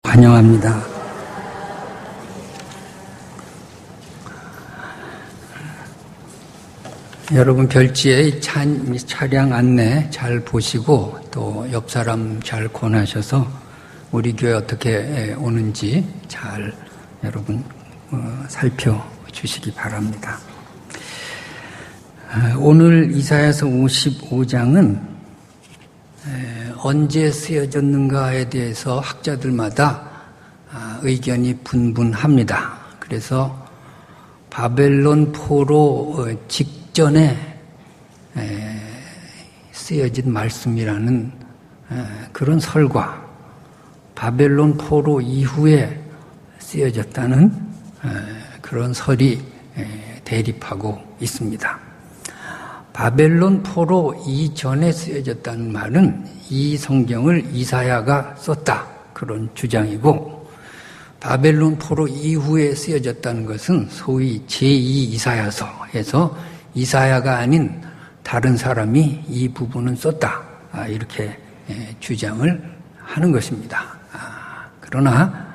환영합니다. 여러분 별지의 차량 안내 잘 보시고 또 옆 사람 잘 권하셔서 우리 교회 어떻게 오는지 잘 여러분 살펴주시기 바랍니다. 오늘 이사야서 55장은 언제 쓰여졌는가에 대해서 학자들마다 의견이 분분합니다. 그래서 바벨론 포로 직전에 쓰여진 말씀이라는 그런 설과 바벨론 포로 이후에 쓰여졌다는 그런 설이 대립하고 있습니다. 바벨론 포로 이전에 쓰여졌다는 말은 이 성경을 이사야가 썼다, 그런 주장이고, 바벨론 포로 이후에 쓰여졌다는 것은 소위 제2 이사야서에서 이사야가 아닌 다른 사람이 이 부분은 썼다, 이렇게 주장을 하는 것입니다. 그러나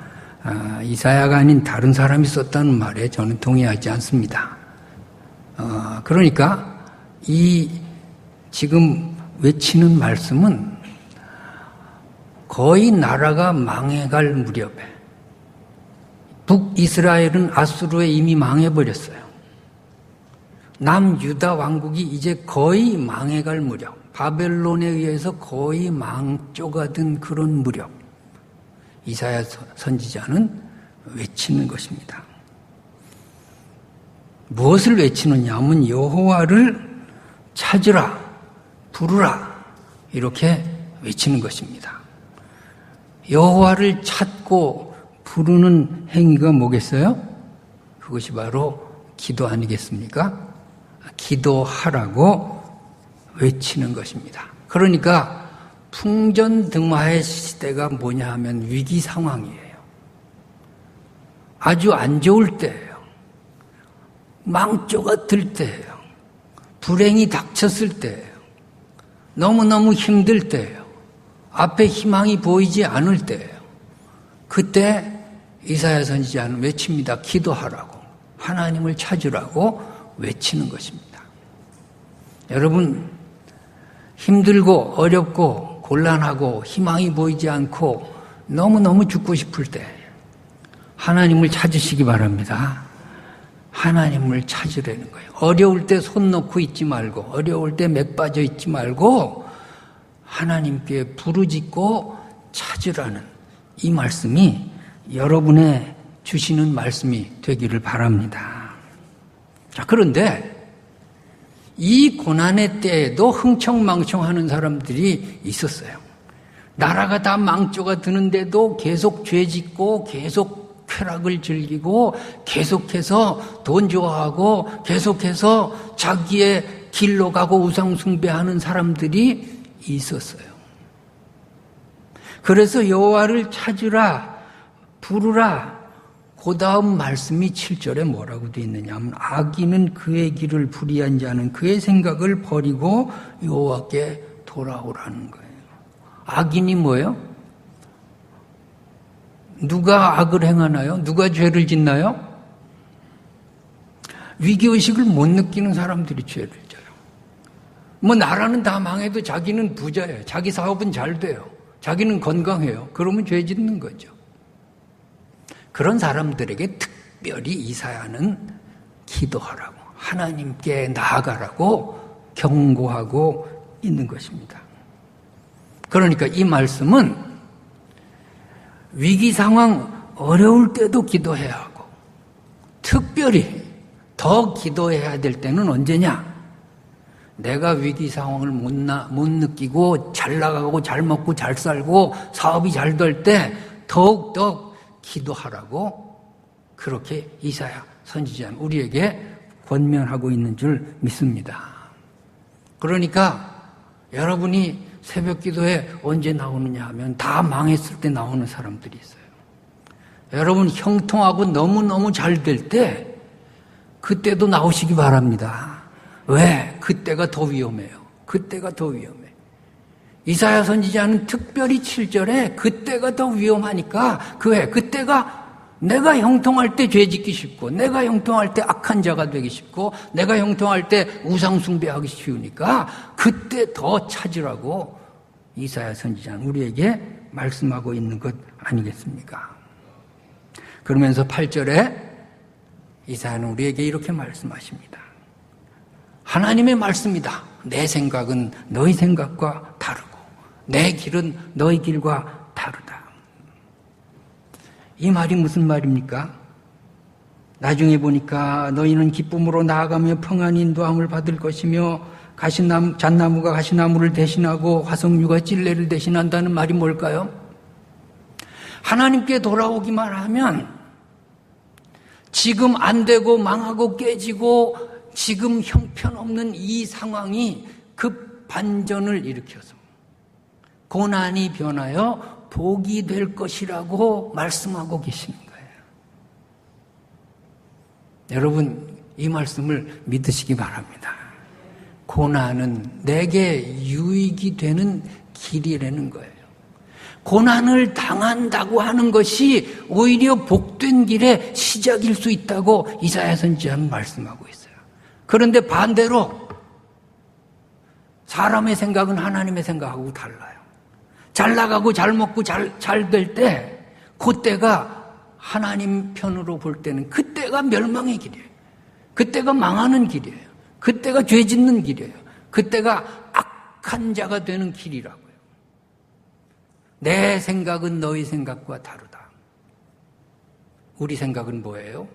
이사야가 아닌 다른 사람이 썼다는 말에 저는 동의하지 않습니다. 그러니까 이 지금 외치는 말씀은 거의 나라가 망해갈 무렵에, 북이스라엘은 아수르에 이미 망해버렸어요. 남유다 왕국이 이제 거의 망해갈 무렵, 바벨론에 의해서 거의 망조가 든 그런 무렵, 이사야 선지자는 외치는 것입니다. 무엇을 외치느냐 하면 여호와를 찾으라, 부르라, 이렇게 외치는 것입니다. 여호와를 찾고 부르는 행위가 뭐겠어요? 그것이 바로 기도 아니겠습니까? 기도하라고 외치는 것입니다. 그러니까 풍전등화의 시대가 뭐냐 하면 위기 상황이에요. 아주 안 좋을 때예요. 망조가 들 때예요. 불행이 닥쳤을 때예요. 너무너무 힘들 때예요. 앞에 희망이 보이지 않을 때예요. 그때 이사야 선지자는 외칩니다. 기도하라고, 하나님을 찾으라고 외치는 것입니다. 여러분, 힘들고 어렵고 곤란하고 희망이 보이지 않고 너무너무 죽고 싶을 때 하나님을 찾으시기 바랍니다. 하나님을 찾으라는 거예요. 어려울 때 손 놓고 있지 말고, 어려울 때 맥 빠져 있지 말고 하나님께 부르짖고 찾으라는 이 말씀이 여러분의 주시는 말씀이 되기를 바랍니다. 자, 그런데 이 고난의 때에도 흥청망청하는 사람들이 있었어요. 나라가 다 망조가 드는데도 계속 죄짓고 계속 쾌락을 즐기고 계속해서 돈 좋아하고 계속해서 자기의 길로 가고 우상 숭배하는 사람들이 있었어요. 그래서 여호와를 찾으라, 부르라. 그 다음 말씀이 7절에 뭐라고 되어 있느냐 하면 악인은 그의 길을 불의한 자는 그의 생각을 버리고 여호와께 돌아오라는 거예요. 악인이 뭐예요? 누가 악을 행하나요? 누가 죄를 짓나요? 위기의식을 못 느끼는 사람들이 죄를 져요. 뭐 나라는 다 망해도 자기는 부자예요. 자기 사업은 잘 돼요. 자기는 건강해요. 그러면 죄 짓는 거죠. 그런 사람들에게 특별히 이사야는 기도하라고, 하나님께 나아가라고 경고하고 있는 것입니다. 그러니까 이 말씀은 위기 상황 어려울 때도 기도해야 하고, 특별히 더 기도해야 될 때는 언제냐? 내가 위기 상황을 못 느끼고 잘 나가고 잘 먹고 잘 살고 사업이 잘 될 때 더욱더 기도하라고 그렇게 이사야 선지자는 우리에게 권면하고 있는 줄 믿습니다. 그러니까 여러분이 새벽 기도에 언제 나오느냐 하면 다 망했을 때 나오는 사람들이 있어요. 여러분 형통하고 너무너무 잘 될 때 그때도 나오시기 바랍니다. 왜? 그때가 더 위험해요. 그때가 더 위험해. 이사야 선지자는 특별히 7절에 그때가 더 위험하니까 그때가 내가 형통할 때 죄 짓기 쉽고 내가 형통할 때 악한 자가 되기 쉽고 내가 형통할 때 우상 숭배하기 쉬우니까 그때 더 찾으라고 이사야 선지자는 우리에게 말씀하고 있는 것 아니겠습니까? 그러면서 8절에 이사야는 우리에게 이렇게 말씀하십니다. 하나님의 말씀이다. 내 생각은 너희 생각과 다르고 내 길은 너희 길과 다르다. 이 말이 무슨 말입니까? 나중에 보니까 너희는 기쁨으로 나아가며 평안히 인도함을 받을 것이며 잣나무가 가시나무를 대신하고 화석류가 찔레를 대신한다는 말이 뭘까요? 하나님께 돌아오기만 하면 지금 안 되고 망하고 깨지고 지금 형편없는 이 상황이 급반전을 일으켜서 고난이 변하여 복이 될 것이라고 말씀하고 계시는 거예요. 여러분, 이 말씀을 믿으시기 바랍니다. 고난은 내게 유익이 되는 길이라는 거예요. 고난을 당한다고 하는 것이 오히려 복된 길의 시작일 수 있다고 이사야 선지자는 말씀하고 있어요. 그런데 반대로 사람의 생각은 하나님의 생각하고 달라요. 잘 나가고 잘 먹고 잘 될 때 그때가 하나님 편으로 볼 때는 그때가 멸망의 길이에요. 그때가 망하는 길이에요. 그때가 죄 짓는 길이에요. 그때가 악한 자가 되는 길이라고요. 내 생각은 너희 생각과 다르다. 우리 생각은 뭐예요?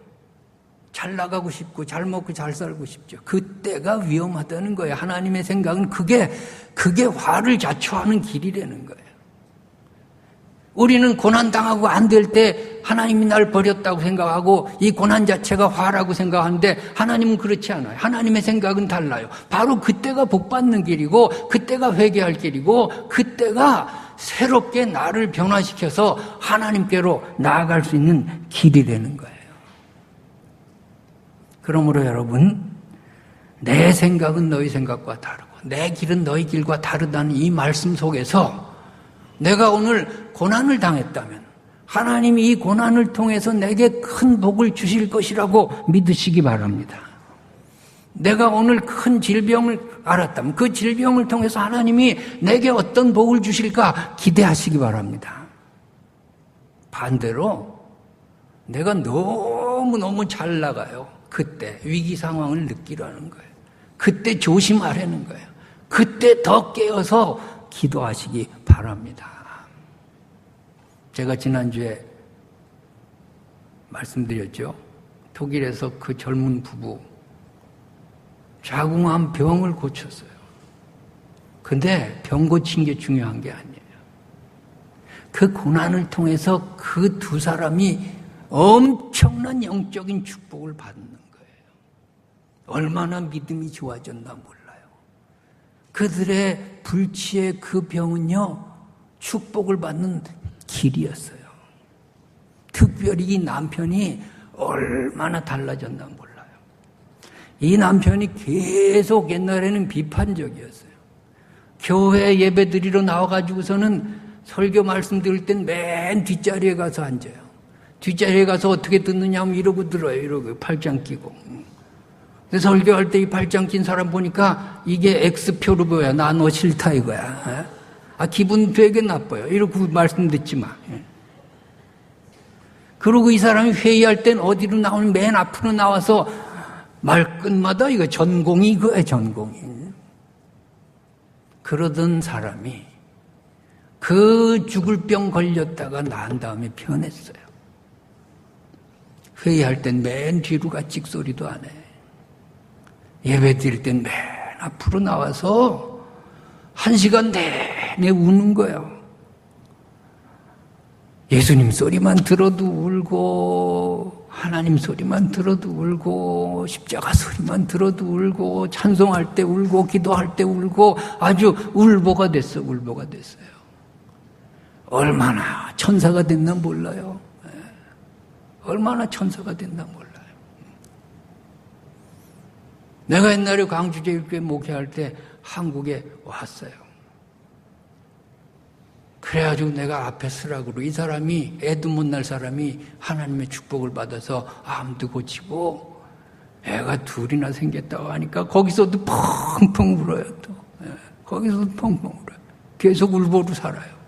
잘 나가고 싶고 잘 먹고 잘 살고 싶죠. 그때가 위험하다는 거예요. 하나님의 생각은 그게 화를 자초하는 길이라는 거예요. 우리는 고난당하고 안 될 때 하나님이 날 버렸다고 생각하고 이 고난 자체가 화라고 생각하는데 하나님은 그렇지 않아요. 하나님의 생각은 달라요. 바로 그때가 복받는 길이고 그때가 회개할 길이고 그때가 새롭게 나를 변화시켜서 하나님께로 나아갈 수 있는 길이라는 거예요. 그러므로 여러분, 내 생각은 너희 생각과 다르고 내 길은 너희 길과 다르다는 이 말씀 속에서 내가 오늘 고난을 당했다면 하나님이 이 고난을 통해서 내게 큰 복을 주실 것이라고 믿으시기 바랍니다. 내가 오늘 큰 질병을 알았다면 그 질병을 통해서 하나님이 내게 어떤 복을 주실까 기대하시기 바랍니다. 반대로 내가 너무너무 잘 나가요. 그때 위기 상황을 느끼라는 거예요. 그때 조심하라는 거예요. 그때 더 깨어서 기도하시기 바랍니다. 제가 지난주에 말씀드렸죠. 독일에서 그 젊은 부부 자궁암 병을 고쳤어요. 근데 병 고친 게 중요한 게 아니에요. 그 고난을 통해서 그 두 사람이 엄청난 영적인 축복을 받는 거예요. 얼마나 믿음이 좋아졌나 몰라요. 그들의 불치의 그 병은요, 축복을 받는 길이었어요. 특별히 이 남편이 얼마나 달라졌나 몰라요. 이 남편이 계속 옛날에는 비판적이었어요. 교회 예배 드리러 나와가지고서는 설교 말씀 들을 땐 맨 뒷자리에 가서 앉아요. 뒷자리에 가서 어떻게 듣느냐 하면 이러고 들어요. 이러고 팔짱 끼고. 근데 설교할 때 이 팔짱 낀 사람 보니까 이게 X표로 보여. 나 너 싫다 이거야. 기분 되게 나빠요. 이러고 말씀 듣지 마. 그리고 이 사람이 회의할 땐 어디로 나오면 맨 앞으로 나와서 말끝마다 이거 전공이 이거야, 전공이. 그러던 사람이 그 죽을 병 걸렸다가 나은 다음에 변했어요. 회의할 땐 맨 뒤로 가 찍소리도 안 해. 예배 드릴 땐 맨 앞으로 나와서 1시간 내내 우는 거예요. 예수님 소리만 들어도 울고 하나님 소리만 들어도 울고 십자가 소리만 들어도 울고 찬송할 때 울고 기도할 때 울고 아주 울보가 됐어요. 얼마나 천사가 됐나 몰라요. 얼마나 천사가 됐나 몰라요. 내가 옛날에 광주제일교회 목회할 때 한국에 왔어요. 그래가지고 내가 앞에 서라고 이 사람이 애도 못 날 사람이 하나님의 축복을 받아서 암도 고치고 애가 둘이나 생겼다고 하니까 거기서도 펑펑 울어요 또. 거기서도 펑펑 울어요. 계속 울보로 살아요.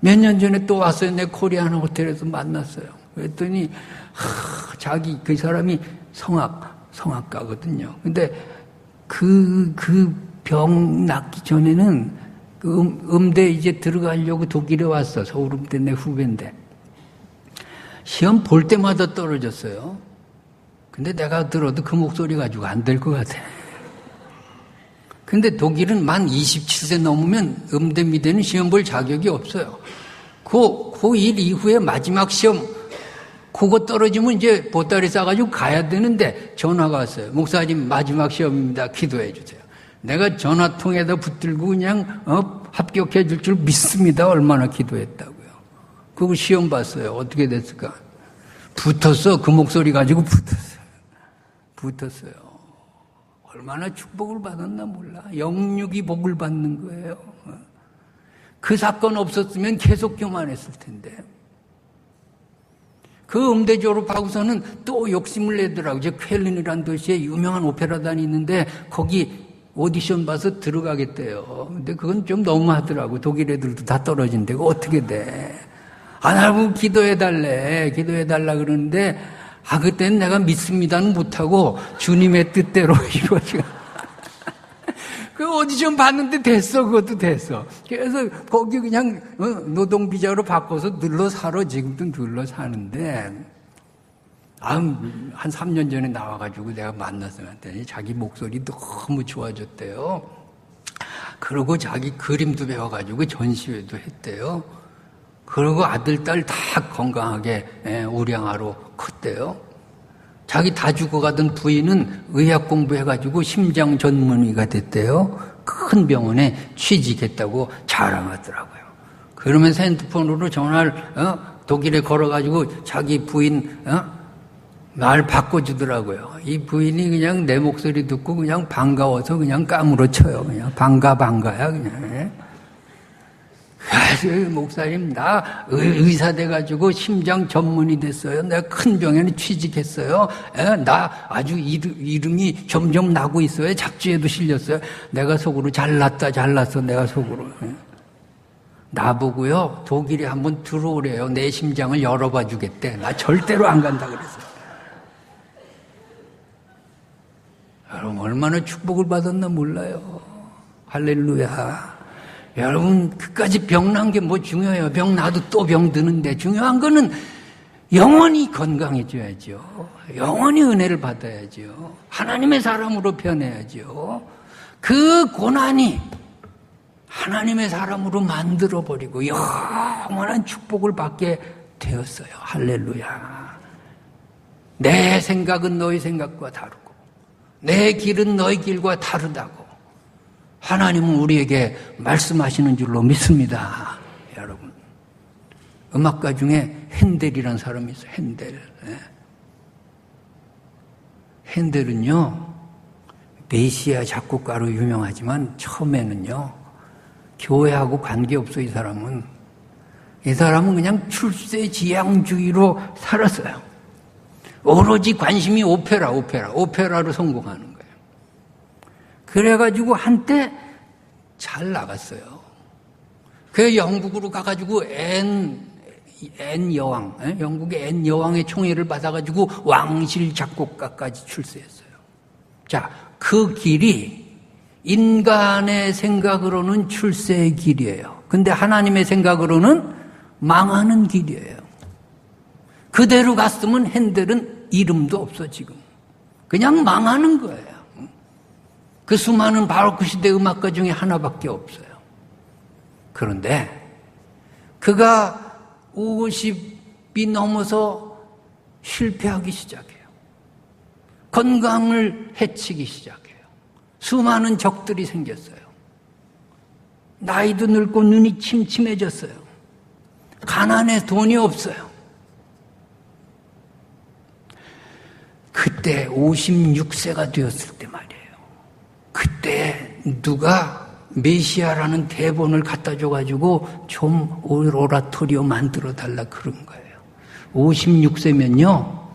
몇 년 전에 또 왔어요. 내 코리안 호텔에서 만났어요. 그랬더니 자기 그 사람이 성악가거든요. 근데 그 병 낫기 전에는 그 음대 이제 들어가려고 독일에 왔어. 서울음대 내 후배인데 시험 볼 때마다 떨어졌어요. 근데 내가 들어도 그 목소리 가지고 안 될 것 같아. 근데 독일은 만 27세 넘으면 음대 미대는 시험 볼 자격이 없어요. 그 일 이후에 마지막 시험 그거 떨어지면 이제 보따리 싸가지고 가야 되는데 전화가 왔어요. 목사님 마지막 시험입니다. 기도해 주세요. 내가 전화통에다 붙들고 그냥 합격해 줄 줄 믿습니다. 얼마나 기도했다고요. 그거 시험 봤어요. 어떻게 됐을까? 붙었어. 그 목소리 가지고 붙었어요. 얼마나 축복을 받았나 몰라. 영육이 복을 받는 거예요. 그 사건 없었으면 계속 교만했을 텐데. 그 음대 졸업하고서는 또 욕심을 내더라고요. 이제 쾰른이라는 도시에 유명한 오페라단이 있는데 거기 오디션 봐서 들어가겠대요. 근데 그건 좀 너무하더라고. 독일 애들도 다 떨어진대. 그거 어떻게 돼? 나보고 기도해달래. 기도해달라 그러는데 그때는 내가 믿습니다는 못하고 주님의 뜻대로 이루어지고. 그 오디션 봤는데 됐어. 그것도 됐어. 그래서 거기 그냥 노동비자로 바꿔서 눌러 살아. 지금도 눌러 사는데 한 3년 전에 나와가지고 내가 만났어요. 자기 목소리 너무 좋아졌대요. 그리고 자기 그림도 배워가지고 전시회도 했대요. 그리고 아들, 딸 다 건강하게 우량아로 컸대요. 자기 다 죽어가던 부인은 의학 공부해가지고 심장 전문의가 됐대요. 큰 병원에 취직했다고 자랑하더라고요. 그러면서 핸드폰으로 전화를 독일에 걸어가지고 자기 부인 말 바꿔주더라고요. 이 부인이 그냥 내 목소리 듣고 그냥 반가워서 그냥 까무러쳐요. 그냥 반가야 그냥. 그래서 목사님 나 의사 돼가지고 심장 전문의 됐어요. 내가 큰 병원에 취직했어요. 나 아주 이름이 점점 나고 있어요. 잡지에도 실렸어요. 내가 속으로 잘났어 내가 속으로. 나보고요 독일에 한번 들어오래요. 내 심장을 열어봐 주겠대. 나 절대로 안 간다 그랬어요. 여러분 얼마나 축복을 받았나 몰라요. 할렐루야. 여러분 그까지 병난 게 뭐 중요해요. 병 나도 또 병 드는데 중요한 거는 영원히 건강해져야죠. 영원히 은혜를 받아야죠. 하나님의 사람으로 변해야죠. 그 고난이 하나님의 사람으로 만들어버리고 영원한 축복을 받게 되었어요. 할렐루야. 내 생각은 너희 생각과 다르고 내 길은 너희 길과 다르다고 하나님은 우리에게 말씀하시는 줄로 믿습니다. 여러분 음악가 중에 핸델이라는 사람이 있어요. 핸델은요 메시아 작곡가로 유명하지만 처음에는요 교회하고 관계없어. 이 사람은 그냥 출세지향주의로 살았어요. 오로지 관심이 오페라로 성공하는 거예요. 그래가지고 한때 잘 나갔어요. 그 영국으로 가가지고 영국의 앤 여왕의 총애를 받아가지고 왕실 작곡가까지 출세했어요. 자, 그 길이 인간의 생각으로는 출세의 길이에요. 근데 하나님의 생각으로는 망하는 길이에요. 그대로 갔으면 핸델은 이름도 없어 지금. 그냥 망하는 거예요. 그 수많은 바로크 시대 음악가 중에 하나밖에 없어요. 그런데 그가 50이 넘어서 실패하기 시작해요. 건강을 해치기 시작해요. 수많은 적들이 생겼어요. 나이도 늙고 눈이 침침해졌어요. 가난해 돈이 없어요. 그때 56세가 되었을 때 말이에요. 그때 누가 메시아라는 대본을 갖다 줘가지고 좀 오라토리오 만들어 달라 그런 거예요. 56세면요,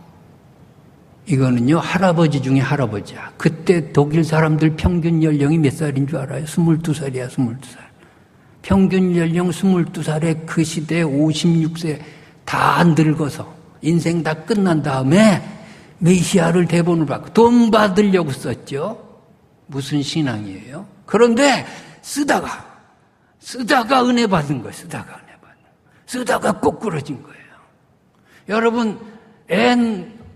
이거는요, 할아버지 중에 할아버지야. 그때 독일 사람들 평균 연령이 몇 살인 줄 알아요? 22살이야, 22살. 평균 연령 22살에 그 시대에 56세 다 늙어서 인생 다 끝난 다음에 메시아를 대본을 받고 돈 받으려고 썼죠. 무슨 신앙이에요? 그런데 쓰다가 은혜 받은 거예요. 쓰다가 꼬꾸러진 거예요. 여러분,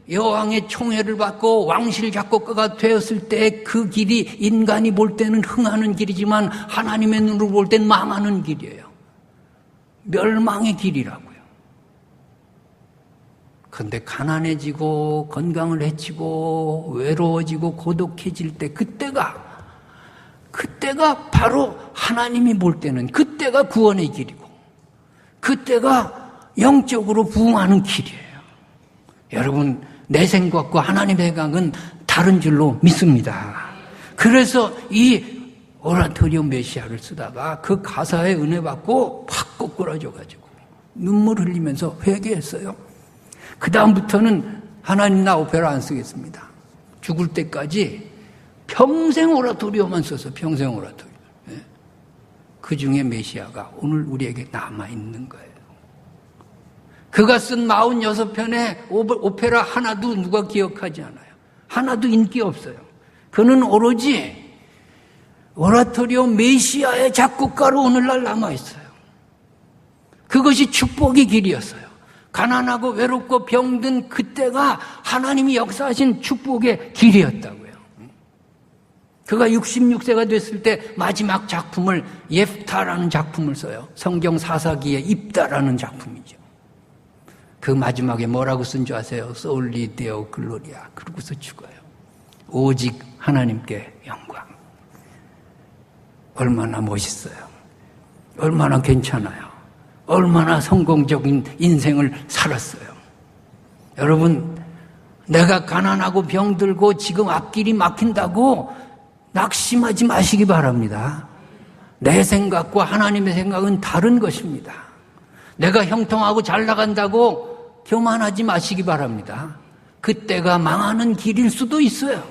여왕의 총애를 받고 왕실 작곡가가 되었을 때 그 길이 인간이 볼 때는 흥하는 길이지만 하나님의 눈으로 볼 땐 망하는 길이에요. 멸망의 길이라고요. 그런데 가난해지고 건강을 해치고 외로워지고 고독해질 때 그때가 바로 하나님이 볼 때는 그때가 구원의 길이고 그때가 영적으로 부흥하는 길이에요. 여러분, 내 생각과 하나님의 생각은 다른 줄로 믿습니다. 그래서 이 오라토리오 메시아를 쓰다가 그 가사에 은혜 받고 팍 꼬꾸라져가지고 눈물 흘리면서 회개했어요. 그 다음부터는 하나님 나 오페라 안 쓰겠습니다. 죽을 때까지 평생 오라토리오만 써서 평생 오라토리오. 그 중에 메시아가 오늘 우리에게 남아있는 거예요. 그가 쓴 46편의 오페라 하나도 누가 기억하지 않아요. 하나도 인기 없어요. 그는 오로지 오라토리오 메시아의 작곡가로 오늘날 남아있어요. 그것이 축복의 길이었어요. 가난하고 외롭고 병든 그때가 하나님이 역사하신 축복의 길이었다고요. 그가 66세가 됐을 때 마지막 작품을 예프타라는 작품을 써요. 성경 사사기에 입다라는 작품이죠. 그 마지막에 뭐라고 쓴 줄 아세요? 솔리 데오 글로리아. 그러고서 죽어요. 오직 하나님께 영광. 얼마나 멋있어요. 얼마나 괜찮아요. 얼마나 성공적인 인생을 살았어요. 여러분, 내가 가난하고 병들고 지금 앞길이 막힌다고 낙심하지 마시기 바랍니다. 내 생각과 하나님의 생각은 다른 것입니다. 내가 형통하고 잘 나간다고 교만하지 마시기 바랍니다. 그때가 망하는 길일 수도 있어요.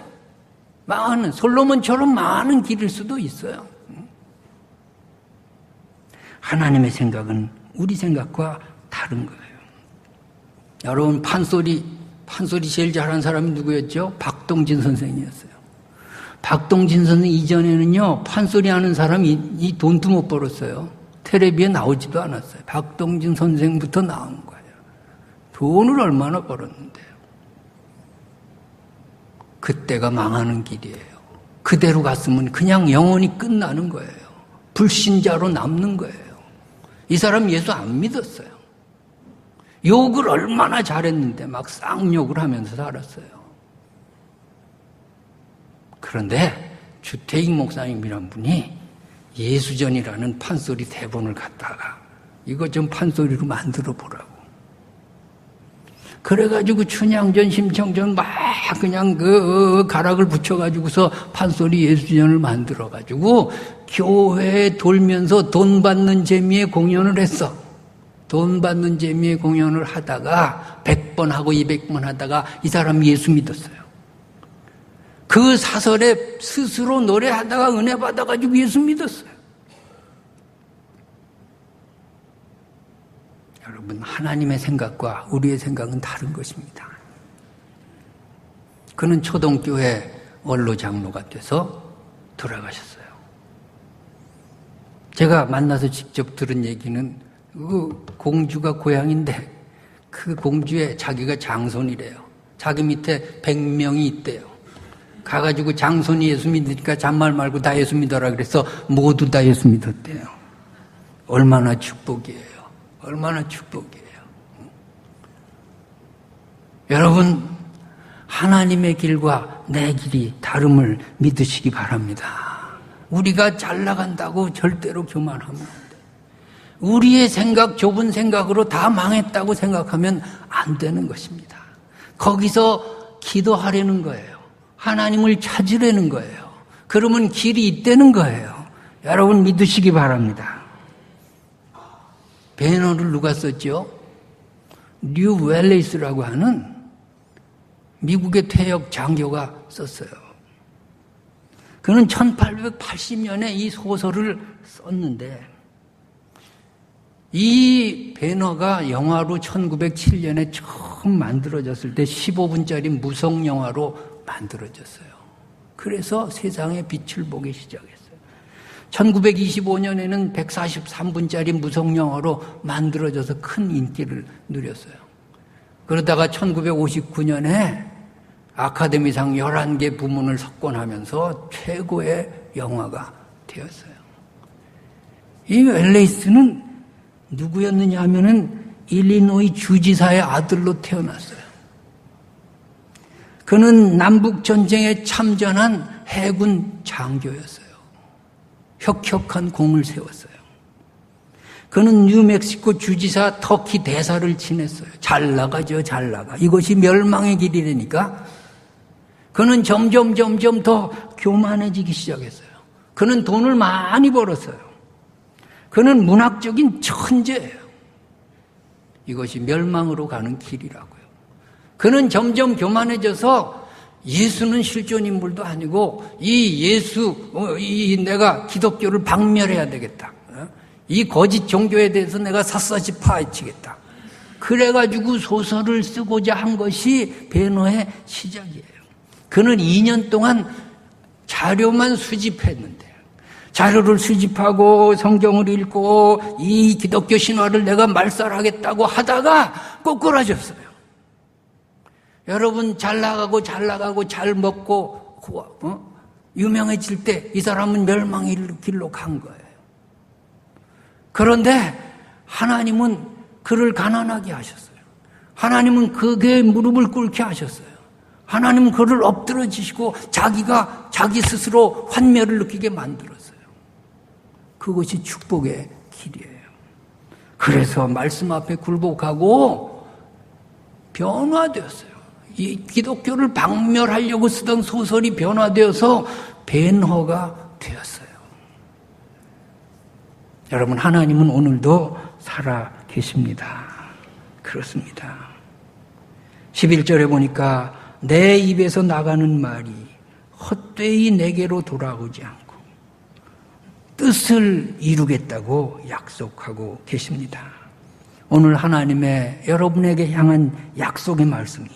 솔로몬처럼 망하는 길일 수도 있어요. 하나님의 생각은 우리 생각과 다른 거예요. 여러분, 판소리 제일 잘하는 사람이 누구였죠? 박동진 선생이었어요. 박동진 선생 이전에는요, 판소리 하는 사람이 이 돈도 못 벌었어요. 텔레비에 나오지도 않았어요. 박동진 선생부터 나온 거예요. 돈을 얼마나 벌었는데요. 그때가 망하는 길이에요. 그대로 갔으면 그냥 영원히 끝나는 거예요. 불신자로 남는 거예요. 이 사람 예수 안 믿었어요. 욕을 얼마나 잘했는데 막 쌍욕을 하면서 살았어요. 그런데 주태익 목사님이란 분이 예수전이라는 판소리 대본을 갖다가 이거 좀 판소리로 만들어 보라고. 그래가지고 춘향전, 심청전 막 그냥 그 가락을 붙여가지고서 판소리 예수전을 만들어가지고 교회에 돌면서 돈 받는 재미에 공연을 했어. 돈 받는 재미에 공연을 하다가 100번 하고 200번 하다가 이 사람이 예수 믿었어요. 그 사설에 스스로 노래하다가 은혜 받아가지고 예수 믿었어요. 여러분, 하나님의 생각과 우리의 생각은 다른 것입니다. 그는 초동교회 원로 장로가 돼서 돌아가셨어요. 제가 만나서 직접 들은 얘기는 그 공주가 고향인데 그 공주에 자기가 장손이래요. 자기 밑에 100명이 있대요. 가가지고 장손이 예수 믿으니까 잔말 말고 다 예수 믿어라 그래서 모두 다 예수 믿었대요. 얼마나 축복이에요. 얼마나 축복이에요. 여러분, 하나님의 길과 내 길이 다름을 믿으시기 바랍니다. 우리가 잘 나간다고 절대로 교만하면 안 돼. 우리의 생각, 좁은 생각으로 다 망했다고 생각하면 안 되는 것입니다. 거기서 기도하려는 거예요. 하나님을 찾으려는 거예요. 그러면 길이 있다는 거예요. 여러분 믿으시기 바랍니다. 배너를 누가 썼죠? 뉴 웰레이스라고 하는 미국의 퇴역 장교가 썼어요. 그는 1880년에 이 소설을 썼는데 이 배너가 영화로 1907년에 처음 만들어졌을 때 15분짜리 무성 영화로 만들어졌어요. 그래서 세상에 빛을 보기 시작했어요. 1925년에는 143분짜리 무성 영화로 만들어져서 큰 인기를 누렸어요. 그러다가 1959년에 아카데미상 11개 부문을 석권하면서 최고의 영화가 되었어요. 이 웰레이스는 누구였느냐 하면은 일리노이 주지사의 아들로 태어났어요. 그는 남북전쟁에 참전한 해군 장교였어요. 혁혁한 공을 세웠어요. 그는 뉴멕시코 주지사 터키 대사를 지냈어요. 잘 나가죠, 잘 나가. 이것이 멸망의 길이라니까. 그는 점점 더 교만해지기 시작했어요. 그는 돈을 많이 벌었어요. 그는 문학적인 천재예요. 이것이 멸망으로 가는 길이라고요. 그는 점점 교만해져서 예수는 실존 인물도 아니고 내가 기독교를 박멸해야 되겠다. 이 거짓 종교에 대해서 내가 샅샅이 파헤치겠다. 그래가지고 소설을 쓰고자 한 것이 배너의 시작이에요. 그는 2년 동안 자료만 수집했는데 자료를 수집하고 성경을 읽고 이 기독교 신화를 내가 말살하겠다고 하다가 꼬꾸라졌어요. 여러분 잘 나가고 잘 먹고 유명해질 때 이 사람은 멸망의 길로 간 거예요. 그런데 하나님은 그를 가난하게 하셨어요. 하나님은 그의 무릎을 꿇게 하셨어요. 하나님은 그를 엎드러지시고 자기 스스로 환멸을 느끼게 만들었어요. 그것이 축복의 길이에요. 그래서 말씀 앞에 굴복하고 변화되었어요. 이 기독교를 박멸하려고 쓰던 소설이 변화되어서 벤허가 되었어요. 여러분, 하나님은 오늘도 살아 계십니다. 그렇습니다. 11절에 보니까 내 입에서 나가는 말이 헛되이 내게로 돌아오지 않고 뜻을 이루겠다고 약속하고 계십니다. 오늘 하나님의 여러분에게 향한 약속의 말씀이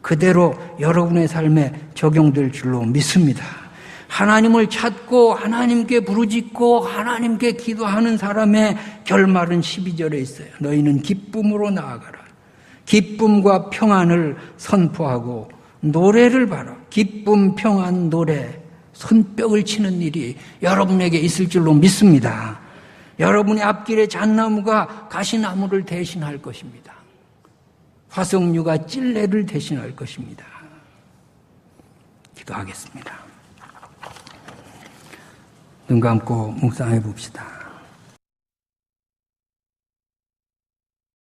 그대로 여러분의 삶에 적용될 줄로 믿습니다. 하나님을 찾고 하나님께 부르짖고 하나님께 기도하는 사람의 결말은 12절에 있어요. 너희는 기쁨으로 나아가라. 기쁨과 평안을 선포하고 노래를 바라. 기쁨, 평안, 노래, 손뼉을 치는 일이 여러분에게 있을 줄로 믿습니다. 여러분의 앞길에 잣나무가 가시나무를 대신할 것입니다. 화석류가 찔레를 대신할 것입니다. 기도하겠습니다. 눈 감고 묵상해 봅시다.